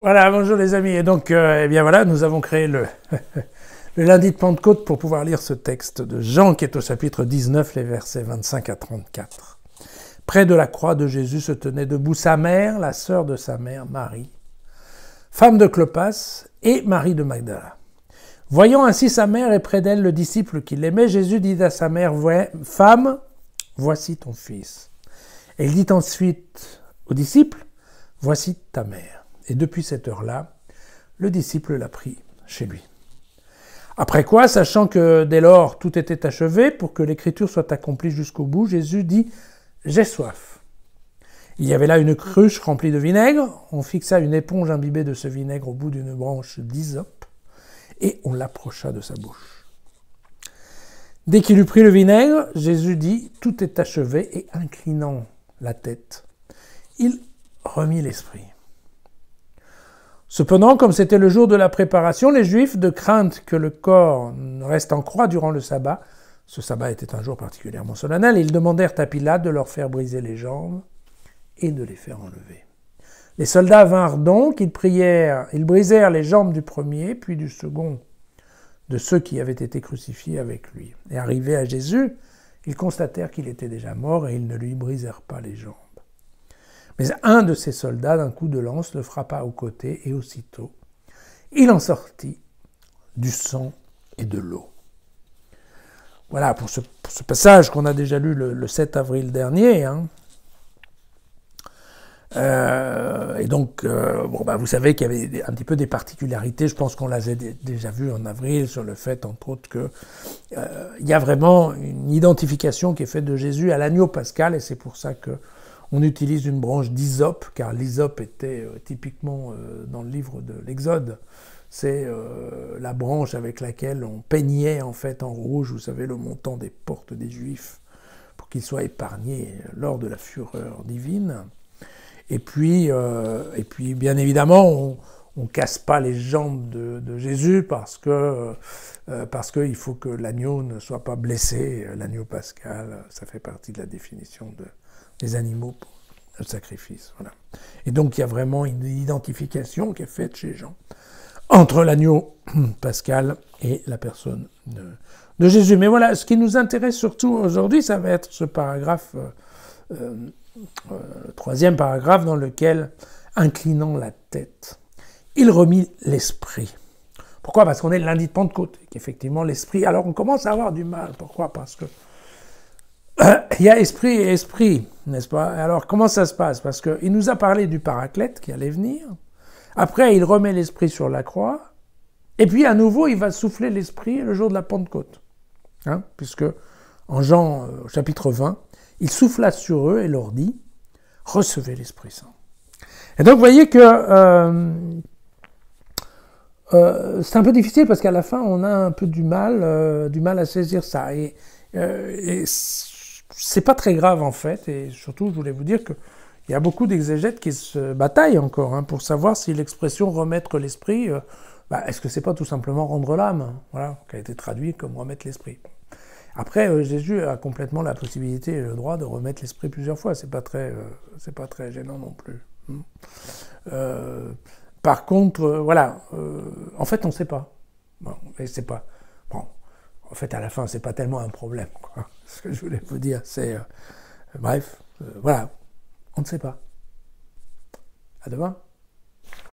Voilà, bonjour les amis. Et donc, eh bien voilà, nous avons créé le lundi de Pentecôte pour pouvoir lire ce texte de Jean qui est au chapitre 19, les versets 25 à 34. Près de la croix de Jésus se tenait debout sa mère, la sœur de sa mère, Marie, femme de Clopas, et Marie de Magdala. Voyant ainsi sa mère et près d'elle le disciple qui l'aimait, Jésus dit à sa mère, « Femme, voici ton fils. » Et il dit ensuite au disciple, « Voici ta mère. » Et depuis cette heure-là, le disciple l'a pris chez lui. Après quoi, sachant que dès lors tout était achevé, pour que l'écriture soit accomplie jusqu'au bout, Jésus dit « J'ai soif ». Il y avait là une cruche remplie de vinaigre, on fixa une éponge imbibée de ce vinaigre au bout d'une branche d'hysope, et on l'approcha de sa bouche. Dès qu'il eut pris le vinaigre, Jésus dit « Tout est achevé » et inclinant la tête, il remit l'esprit. Cependant, comme c'était le jour de la préparation, les Juifs, de crainte que le corps reste en croix durant le sabbat, ce sabbat était un jour particulièrement solennel, ils demandèrent à Pilate de leur faire briser les jambes et de les faire enlever. Les soldats vinrent donc, ils brisèrent les jambes du premier, puis du second, de ceux qui avaient été crucifiés avec lui. Et arrivés à Jésus, ils constatèrent qu'il était déjà mort et ils ne lui brisèrent pas les jambes. Mais un de ces soldats, d'un coup de lance, le frappa au côté, et aussitôt, il en sortit du sang et de l'eau. Voilà, pour ce passage qu'on a déjà lu le 7 avril dernier. Et donc, vous savez qu'il y avait un petit peu des particularités, je pense qu'on les a déjà vues en avril, sur le fait, entre autres, qu'il y a vraiment une identification qui est faite de Jésus à l'agneau pascal, et c'est pour ça que on utilise une branche d'hysope, car l'hysope était typiquement dans le livre de l'Exode. C'est la branche avec laquelle on peignait en fait en rouge, vous savez, le montant des portes des Juifs, pour qu'ils soient épargnés lors de la fureur divine. Et puis bien évidemment, on casse pas les jambes de Jésus parce qu'il faut que l'agneau ne soit pas blessé. L'agneau pascal, ça fait partie de la définition des animaux pour le sacrifice. Voilà. Et donc il y a vraiment une identification qui est faite chez Jean entre l'agneau pascal et la personne de Jésus. Mais voilà, ce qui nous intéresse surtout aujourd'hui, ça va être ce paragraphe, le troisième paragraphe dans lequel, inclinant la tête, il remit l'esprit. Pourquoi? Parce qu'on est le lundi de Pentecôte, et qu'effectivement l'esprit, alors on commence à avoir du mal. Pourquoi? Parce que il y a esprit et esprit, n'est-ce pas? Alors, comment ça se passe? Parce qu'il nous a parlé du paraclète qui allait venir. Après, il remet l'esprit sur la croix. Et puis, à nouveau, il va souffler l'esprit le jour de la Pentecôte. Puisque, en Jean, chapitre 20, il souffla sur eux et leur dit « Recevez l'Esprit Saint ». Et donc, vous voyez que c'est un peu difficile parce qu'à la fin, on a un peu du mal à saisir ça. Et c'est pas très grave en fait, et surtout je voulais vous dire qu'il y a beaucoup d'exégètes qui se bataillent encore pour savoir si l'expression remettre l'esprit, est-ce que c'est pas tout simplement rendre l'âme, voilà, qui a été traduit comme remettre l'esprit. Après, Jésus a complètement la possibilité et le droit de remettre l'esprit plusieurs fois, c'est pas très gênant non plus. Par contre, en fait on sait pas. Bon, c'est pas. Bon. En fait, à la fin, c'est pas tellement un problème, quoi. Ce que je voulais vous dire, c'est... voilà, on ne sait pas. À demain.